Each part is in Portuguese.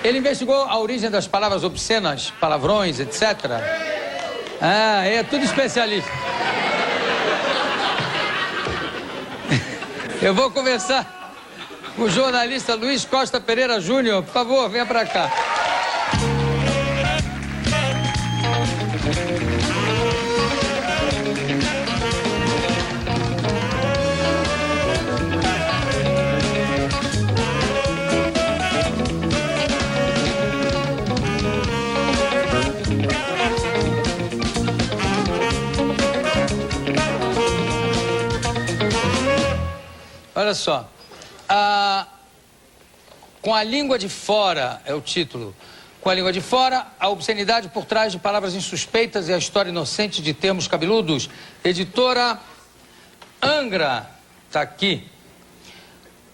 Ele investigou a origem das palavras obscenas, palavrões, etc. Ah, é tudo especialista. Eu vou conversar com o jornalista Luiz Costa Pereira Júnior. Por favor, venha pra cá. Olha só, com a língua de fora, é o título, com a língua de fora, a obscenidade por trás de palavras insuspeitas e a história inocente de termos cabeludos. Editora Angra, tá aqui.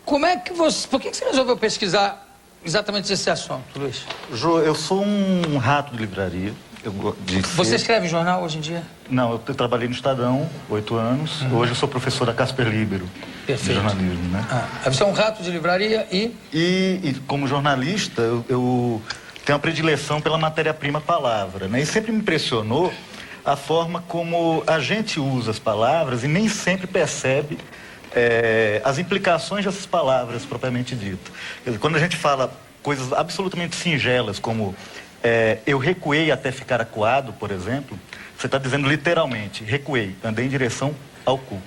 Por que você resolveu pesquisar exatamente esse assunto, Luiz? Jô, eu sou um rato de livraria. Você escreve jornal hoje em dia? Não, eu trabalhei no Estadão 8 anos. Hoje eu sou professor da Casper Libero. Perfeito. De jornalismo, né? Você é um rato de livraria E como jornalista, eu tenho uma predileção pela matéria-prima palavra, né? E sempre me impressionou a forma como a gente usa as palavras e nem sempre percebe as implicações dessas palavras propriamente dito. Quer dizer, quando a gente fala coisas absolutamente singelas, como eu recuei até ficar acuado, por exemplo, você está dizendo literalmente, recuei, andei em direção ao cu.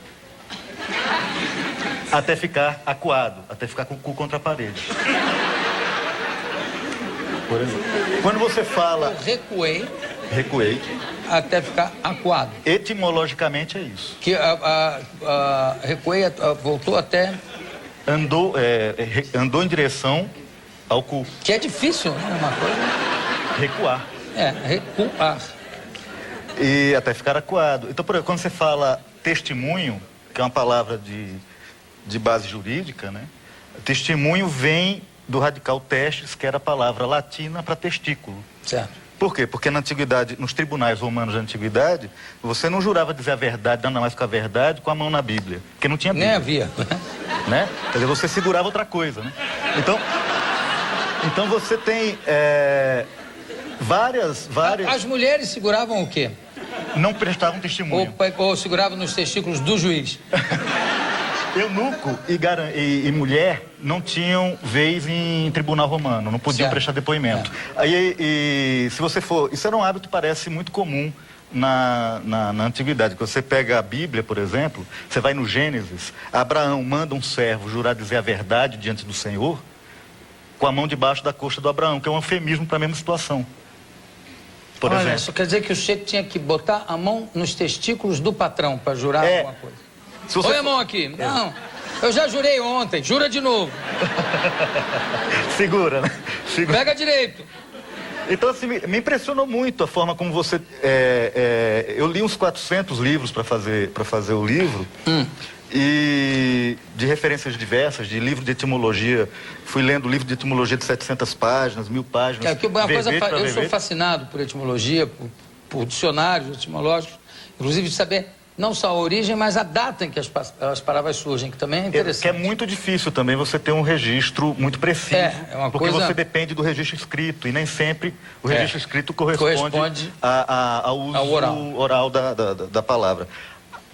Até ficar acuado, até ficar com o cu contra a parede. Por exemplo. Quando você fala... Eu recuei. Até ficar acuado. Etimologicamente é isso. Que recuei, voltou até... Andou em direção ao cu. Que é difícil, né? Uma coisa... Recuar. Recuar. E até ficar acuado. Então, por exemplo, quando você fala testemunho, que é uma palavra de base jurídica, né? Testemunho vem do radical testes, que era a palavra latina para testículo. Certo. Por quê? Porque na antiguidade, nos tribunais romanos da antiguidade, você não jurava dizer a verdade, nada mais com a verdade, com a mão na Bíblia. Porque não tinha Bíblia. Nem havia. Né? Quer dizer, você segurava outra coisa, né? Então você tem várias... As mulheres seguravam o quê? Não prestavam testemunho. Ou seguravam nos testículos do juiz. Eunuco e mulher não tinham vez em tribunal romano, não podiam prestar depoimento. Aí, se você for... Isso era um hábito, parece, muito comum na antiguidade. Quando você pega a Bíblia, por exemplo, você vai no Gênesis, Abraão manda um servo jurar dizer a verdade diante do Senhor com a mão debaixo da coxa do Abraão, que é um eufemismo para a mesma situação. Por exemplo. Isso quer dizer que o chefe tinha que botar a mão nos testículos do patrão para jurar alguma coisa. Põe a mão aqui. Não, eu já jurei ontem, jura de novo. Segura, né? Pega direito. Então, assim, me impressionou muito a forma como você... eu li uns 400 livros para fazer o livro. E de referências diversas, de livro de etimologia. Fui lendo livro de etimologia de 700 páginas, 1000 páginas. Eu sou fascinado por etimologia, por dicionários etimológicos, inclusive de saber não só a origem, mas a data em que as palavras surgem, que também é interessante. Que é muito difícil também você ter um registro muito preciso. Porque você depende do registro escrito, e nem sempre o registro escrito corresponde ao uso oral da palavra.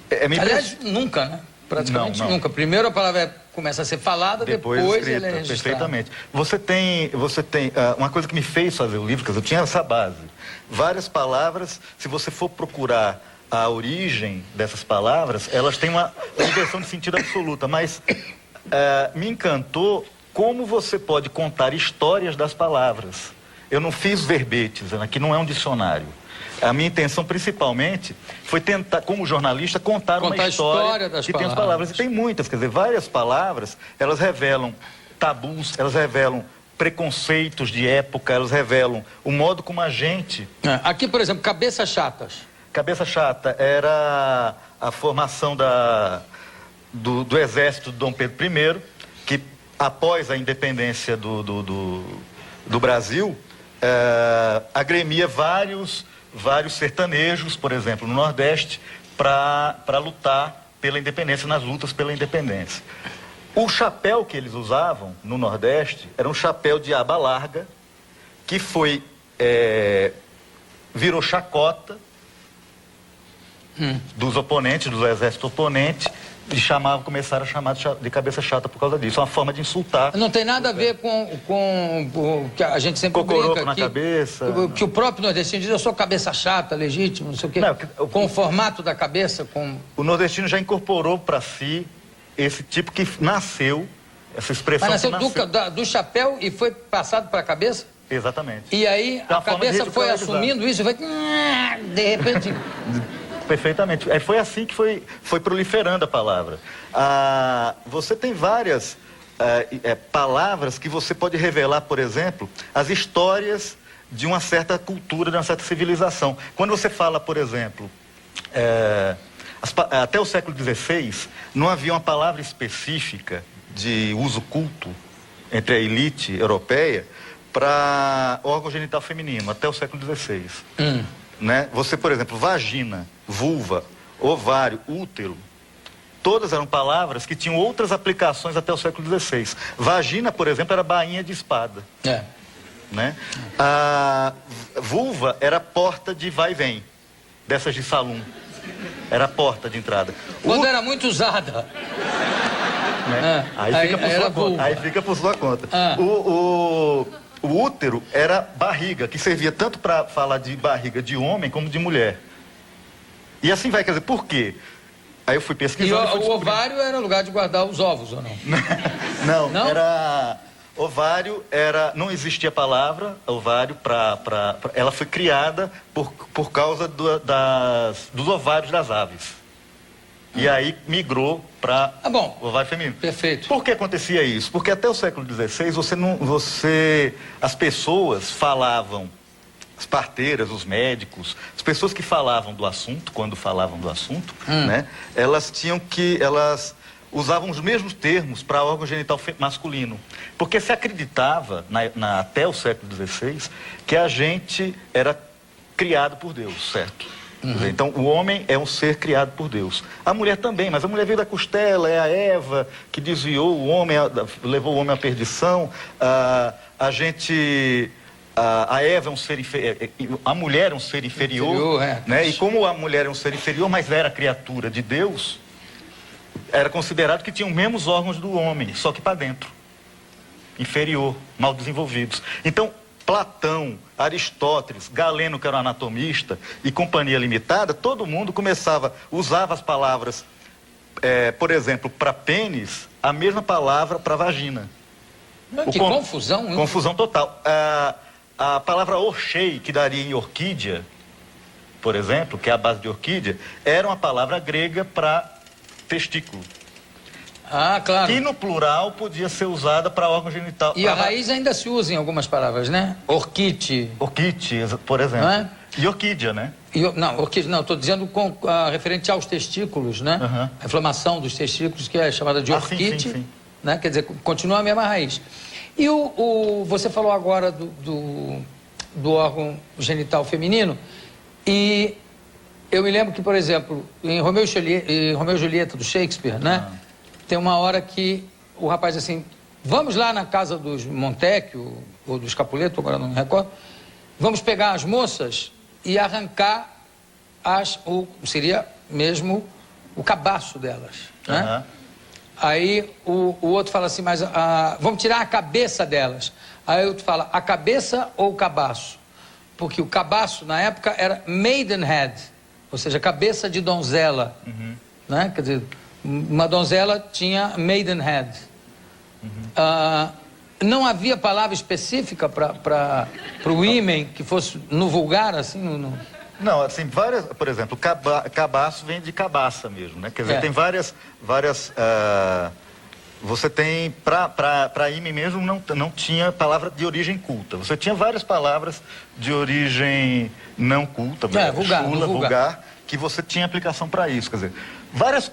Aliás, nunca, né? Praticamente nunca. Primeiro a palavra começa a ser falada, depois ela é registrada. Perfeitamente. Você tem uma coisa que me fez fazer o livro, porque eu tinha essa base. Várias palavras, se você for procurar a origem dessas palavras, elas têm uma inversão de sentido absoluta, mas me encantou como você pode contar histórias das palavras. Eu não fiz verbetes, aqui não é um dicionário. A minha intenção, principalmente, foi tentar, como jornalista, contar uma história das que palavras. tem as palavras. E tem muitas, quer dizer, várias palavras, elas revelam tabus, elas revelam preconceitos de época, elas revelam o modo como a gente... Aqui, por exemplo, cabeças chatas. Cabeça chata era a formação do exército de Dom Pedro I, que após a independência do Brasil, agremia vários sertanejos, por exemplo, no Nordeste, para lutar pela independência, nas lutas pela independência. O chapéu que eles usavam no Nordeste era um chapéu de aba larga, que foi, virou chacota dos oponentes, do exército oponente, e começaram a chamar de cabeça chata por causa disso. É uma forma de insultar. Não tem nada a ver com o que a gente sempre Cocoroco brinca na cabeça. Que o próprio nordestino diz, eu sou cabeça chata, legítimo, não sei o quê. Não, com o formato da cabeça, com... O nordestino já incorporou para si esse tipo que nasceu, essa expressão. Mas nasceu do chapéu e foi passado para a cabeça? Exatamente. E aí a cabeça foi assumindo isso e foi... De repente... Perfeitamente. Foi assim que foi proliferando a palavra. Você tem várias palavras que você pode revelar, por exemplo, as histórias de uma certa cultura, de uma certa civilização. Quando você fala, por exemplo, até o século XVI, não havia uma palavra específica de uso culto entre a elite europeia para órgão genital feminino, até o século XVI. Né? Você, por exemplo, vagina, vulva, ovário, útero, todas eram palavras que tinham outras aplicações até o século XVI. Vagina, por exemplo, era bainha de espada. Né? A vulva era porta de vai e vem, dessas de salão. Era a porta de entrada. Quando era muito usada. Né? Aí fica por sua conta. O útero era barriga, que servia tanto para falar de barriga de homem como de mulher. E assim vai, quer dizer, por quê? Aí eu fui pesquisando. E o ovário era lugar de guardar os ovos, ou não? Não, era... Ovário era... Não existia palavra, ovário, ela foi criada por causa dos ovários das aves. E aí migrou para ovário feminino. Perfeito. Por que acontecia isso? Porque até o século XVI, as pessoas falavam, as parteiras, os médicos, as pessoas que falavam do assunto, quando falavam do assunto, né, elas usavam os mesmos termos para órgão genital masculino. Porque se acreditava, até o século XVI, que a gente era criado por Deus, certo? Então, o homem é um ser criado por Deus. A mulher também, mas a mulher veio da costela, é a Eva que desviou o homem, levou o homem à perdição. A Eva é um ser inferior, a mulher é um ser inferior, né? E como a mulher é um ser inferior, mas era criatura de Deus, era considerado que tinha os mesmos órgãos do homem, só que para dentro. Inferior, mal desenvolvidos. Então, Platão, Aristóteles, Galeno, que era um anatomista, e companhia limitada, todo mundo usava as palavras, por exemplo, para pênis, a mesma palavra para vagina. Que confusão, hein? Confusão total. A palavra orchei, que daria em orquídea, por exemplo, que é a base de orquídea, era uma palavra grega para testículo. Claro. Que no plural podia ser usada para órgão genital. E a raiz ainda se usa em algumas palavras, né? Orquite. Orquite, por exemplo. E orquídea, né? Orquídea, não, estou dizendo referente aos testículos, né? A inflamação dos testículos, que é chamada de orquite. Sim. Né? Quer dizer, continua a mesma raiz. E você falou agora do órgão genital feminino, e eu me lembro que, por exemplo, em Romeu e Julieta, do Shakespeare, né? Tem uma hora que o rapaz assim, vamos lá na casa dos Montecchio, ou dos Capuleto, agora não me recordo, vamos pegar as moças e arrancar seria mesmo o cabaço delas, né? Aí o outro fala assim, mas vamos tirar a cabeça delas. Aí o outro fala, a cabeça ou o cabaço? Porque o cabaço, na época, era maidenhead, ou seja, cabeça de donzela, né? Quer dizer, uma donzela tinha maidenhead. Não havia palavra específica para o women que fosse no vulgar, assim? Não, assim, por exemplo, cabaço vem de cabaça mesmo, né? Quer dizer, tem várias você tem, para ímã mesmo, não tinha palavra de origem culta. Você tinha várias palavras de origem não culta, vulgar, que você tinha aplicação para isso. Quer dizer, várias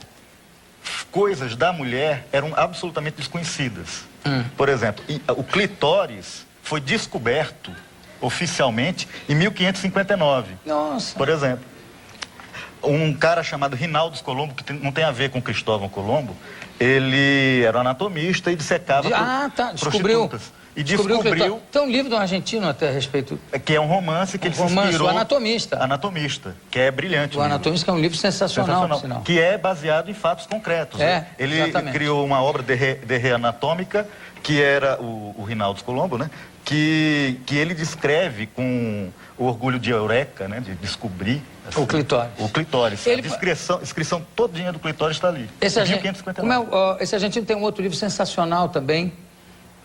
coisas da mulher eram absolutamente desconhecidas. Por exemplo, o clitóris foi descoberto oficialmente em 1559. Nossa! Por exemplo. um cara chamado Rinaldo Colombo, que não tem a ver com Cristóvão Colombo, ele era um anatomista e dissecava descobriu. prostitutas. E descobriu... Tem um livro do argentino até a respeito... Que é um romance que ele se inspirou... O Anatomista. Anatomista, que é brilhante. O Anatomista, que é um livro sensacional, por sinal. Que é baseado em fatos concretos. Né? Ele criou uma obra de Anatômica, que era o Rinaldo Colombo, né? Que ele descreve com o orgulho de Eureka, né? De descobrir... Assim, o clitóris. O clitóris. A descrição todinha do clitóris está ali. Esse argentino tem um outro livro sensacional também,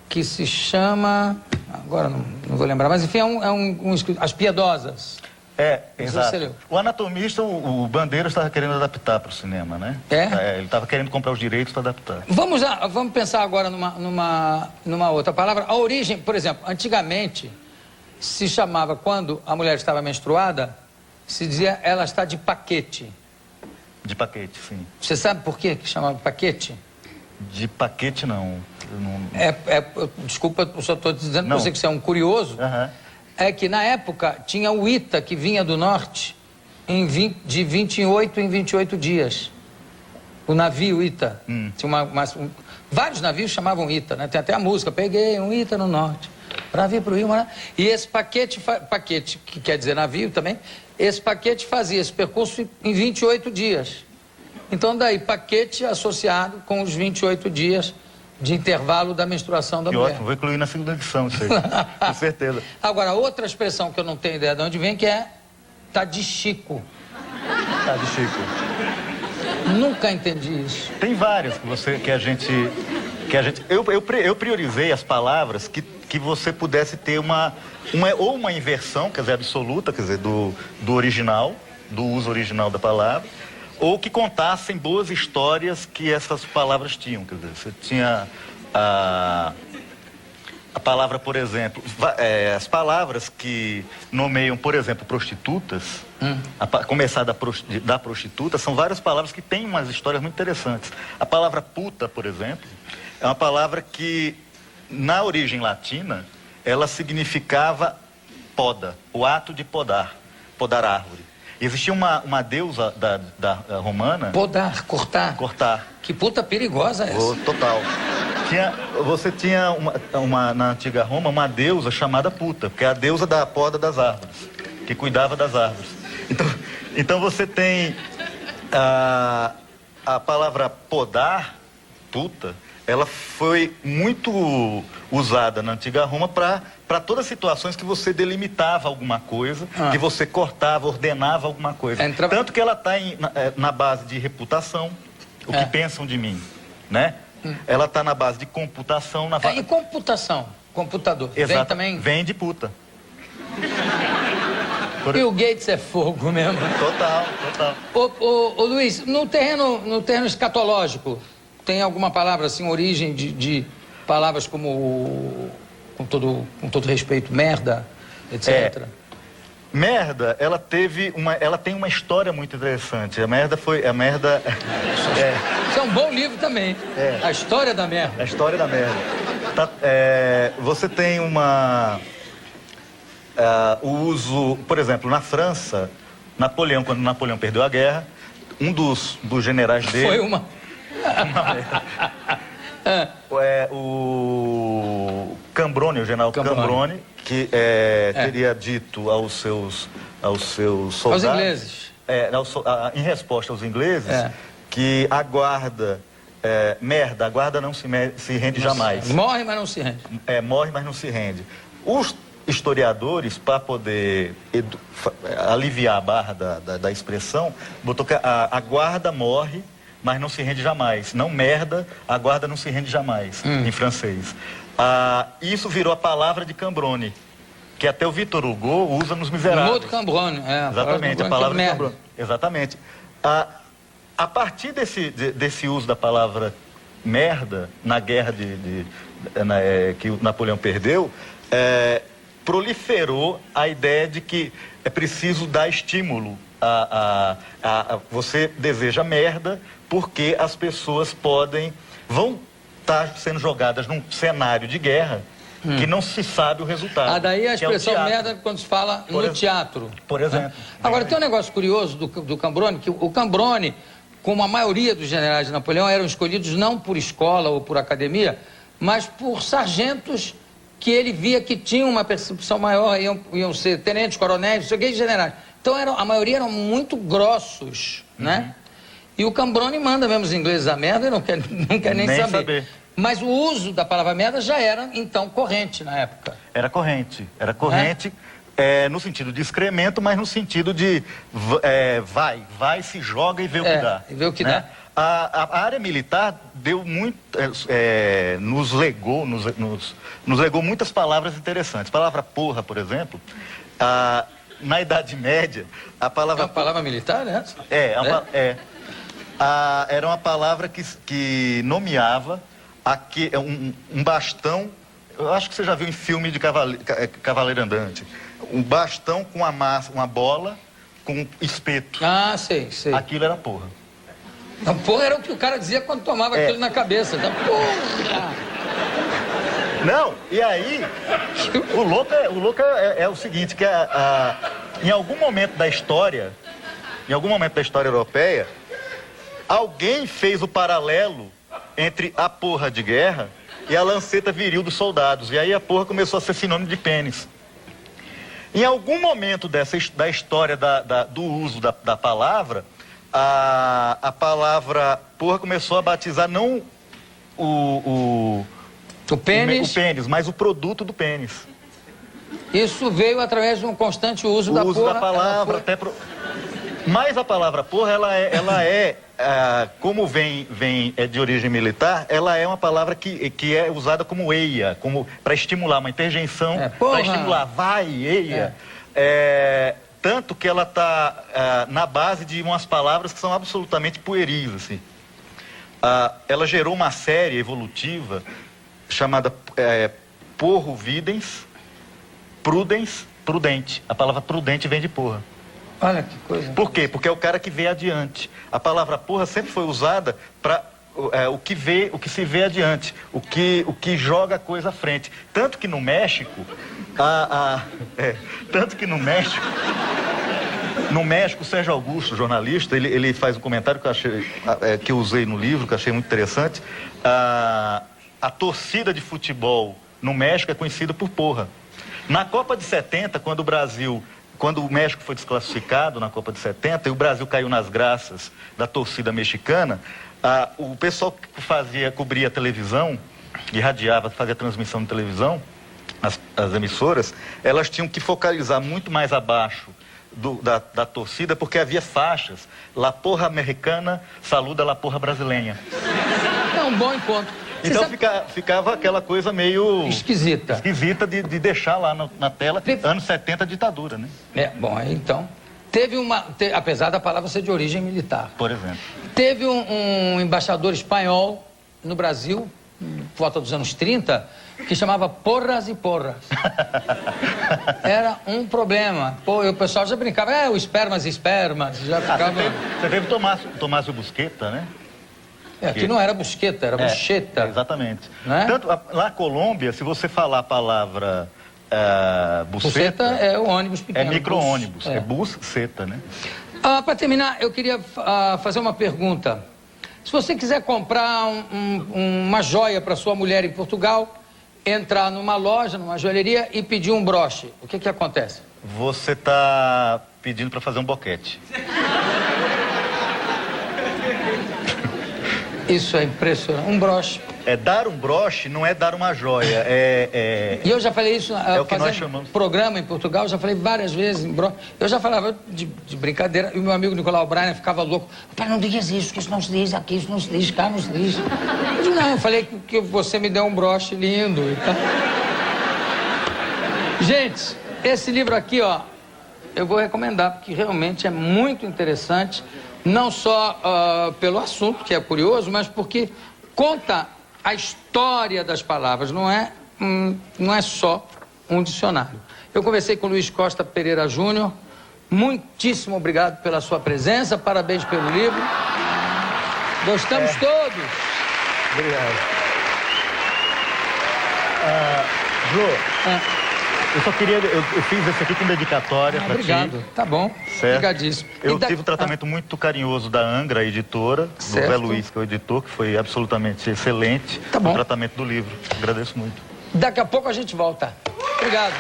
que se chama... Agora não vou lembrar, mas enfim, As Piedosas. Exato. O Anatomista, o Bandeira estava querendo adaptar para o cinema, né? Ele estava querendo comprar os direitos para adaptar. Vamos pensar agora numa outra palavra. A origem, por exemplo, antigamente se chamava, quando a mulher estava menstruada, se dizia, ela está de paquete. De paquete, sim. Você sabe por que chamava paquete? De paquete, não. Desculpa, eu só estou dizendo para você que você é um curioso. É que na época tinha o Ita, que vinha do norte, de 28 em 28 dias. O navio Ita. Tinha vários navios chamavam Ita, né? Tem até a música, peguei um Ita no norte, para vir para o Rio. E esse paquete, que quer dizer navio também, esse paquete fazia esse percurso em 28 dias. Então daí, paquete associado com os 28 dias de intervalo da menstruação da mulher. Ótimo, vou incluir na segunda edição isso aí, com certeza. Agora, outra expressão que eu não tenho ideia de onde vem, que é tá de Chico. Tá de Chico. Nunca entendi isso. Tem várias que a gente... Eu priorizei as palavras que você pudesse ter ou uma inversão, quer dizer, absoluta, quer dizer, do original, do uso original da palavra, ou que contassem boas histórias que essas palavras tinham. Quer dizer, você tinha a palavra, por exemplo, as palavras que nomeiam, por exemplo, prostitutas, começar da prostituta, são várias palavras que têm umas histórias muito interessantes. A palavra puta, por exemplo, é uma palavra que, na origem latina, ela significava poda, o ato de podar árvore. Existia uma deusa da romana... Podar, cortar. Cortar. Que puta perigosa é essa. Total. Você tinha na antiga Roma uma deusa chamada puta, que é a deusa da poda das árvores, que cuidava das árvores. Então você tem a palavra podar, puta, ela foi muito usada na antiga Roma para todas as situações que você delimitava alguma coisa, que você cortava, ordenava alguma coisa. Tanto que ela está na base de reputação, o que pensam de mim, né? Ela está na base de computação. E computação? Computador. Exato. Vem também? Vem de puta. Bill Gates é fogo mesmo. Total. Ô Luiz, no terreno escatológico, tem alguma palavra assim, origem de palavras como, com todo respeito, merda, etc? Merda, ela tem uma história muito interessante. A merda... Isso é um bom livro também. A História da Merda. A História da Merda. Você tem o uso, por exemplo, na França, quando Napoleão perdeu a guerra, um dos generais dele... Foi uma o Cambronne, o general Cambronne, que teria dito aos seus soldados... Aos ingleses. Em resposta aos ingleses, que a guarda... a guarda não se rende jamais. Morre, mas não se rende. Morre, mas não se rende. Os historiadores, para poder aliviar a barra da expressão, botou que a guarda morre, mas não se rende jamais. Não merda, a guarda não se rende jamais, em francês. Isso virou a palavra de Cambronne, que até o Victor Hugo usa nos Miseráveis. Um outro Cambronne, exatamente, a palavra de Cambronne. Exatamente. A partir desse uso da palavra merda, na guerra que o Napoleão perdeu, proliferou a ideia de que é preciso dar estímulo. Você deseja merda porque as pessoas vão estar sendo jogadas num cenário de guerra que não se sabe o resultado. Daí a expressão é merda quando se fala no teatro. Por exemplo. Agora, tem um negócio curioso do Cambrone, que o Cambrone, como a maioria dos generais de Napoleão, eram escolhidos não por escola ou por academia, mas por sargentos que ele via que tinham uma percepção maior, iam ser tenentes, coronéis, não sei o que, generais. Então, a maioria eram muito grossos, né? E o Cambrone manda mesmo os ingleses a merda e não quer nem saber. Mas o uso da palavra merda já era, então, corrente na época. Era corrente. No sentido de excremento, mas no sentido de vai, se joga e vê o que dá. E vê o que dá. A área militar deu muito, nos legou muitas palavras interessantes. A palavra porra, por exemplo, na Idade Média, a palavra... É uma palavra militar, né? Era uma palavra que nomeava um bastão. Eu acho que você já viu em filme de cavaleiro andante. Um bastão com uma bola com espeto. Sei. Aquilo era porra. Não, porra era o que o cara dizia quando tomava aquilo na cabeça. Então, porra! Não, e aí, o louco é o seguinte, que em algum momento da história europeia, alguém fez o paralelo entre a porra de guerra e a lanceta viril dos soldados. E aí a porra começou a ser sinônimo de pênis. Em algum momento da história do uso da palavra, a palavra porra começou a batizar não o pênis, mas o produto do pênis. Isso veio através de um constante uso da porra. O uso da palavra, Mas a palavra porra, como vem de origem militar, ela é uma palavra que é usada como eia, para estimular uma interjeição, para estimular, vai, eia. Tanto que ela está na base de umas palavras que são absolutamente pueris, assim. Ela gerou uma série evolutiva chamada porro videns, prudens, prudente. A palavra prudente vem de porra. Olha que coisa. Por quê? Porque é o cara que vê adiante. A palavra porra sempre foi usada para o que se vê adiante, o que joga a coisa à frente. Tanto que no México, no México, o Sérgio Augusto, jornalista, ele faz um comentário que eu usei no livro, que eu achei muito interessante. A torcida de futebol no México é conhecida por porra. Na Copa de 70, quando o México foi desclassificado na Copa de 70 e o Brasil caiu nas graças da torcida mexicana, o pessoal que cobria a televisão, irradiava, fazia transmissão de televisão, as emissoras, elas tinham que focalizar muito mais abaixo da torcida, porque havia faixas. La porra americana saluda la porra brasileira. É um bom encontro. Então ficava aquela coisa meio... Esquisita de deixar lá na tela, anos 70, ditadura, né? Bom, aí então... apesar da palavra ser de origem militar. Por exemplo. Teve um embaixador espanhol no Brasil, por volta dos anos 30, que chamava Porras e Porras. Era um problema. O pessoal já brincava, o espermas e espermas, já ficava... Você teve Tomásio Busqueta, né? Aqui não era busqueta, era bucheta. Exatamente. Né? Tanto lá na Colômbia, se você falar a palavra buceta, é o ônibus pequeno. É micro-ônibus, é buceta, né? Para terminar, eu queria fazer uma pergunta. Se você quiser comprar uma joia para sua mulher em Portugal, entrar numa loja, numa joalheria e pedir um broche, o que acontece? Você está pedindo para fazer um boquete. Isso é impressionante. Um broche. Dar um broche não é dar uma joia. E eu já falei isso fazendo programa em Portugal, já falei várias vezes em broche. Eu já falava de brincadeira, e o meu amigo Nicolau Brainer ficava louco. Pai, não digas isso, que isso não se diz aqui, isso não se diz cá, não se diz. Eu digo, não, eu falei que você me deu um broche lindo. Então... Gente, esse livro aqui, eu vou recomendar, porque realmente é muito interessante. Não só pelo assunto, que é curioso, mas porque conta a história das palavras, não é só um dicionário. Eu conversei com o Luiz Costa Pereira Júnior, muitíssimo obrigado pela sua presença, parabéns pelo livro. Gostamos todos. Obrigado. Jô, eu só queria... Eu fiz esse aqui com dedicatória pra ti. Obrigado, tá bom. Certo. Obrigadíssimo. Eu tive um tratamento muito carinhoso da Angra, a editora, do Certo. Zé Luiz, que é o editor, que foi absolutamente excelente. Tá bom. O tratamento do livro. Agradeço muito. Daqui a pouco a gente volta. Obrigado.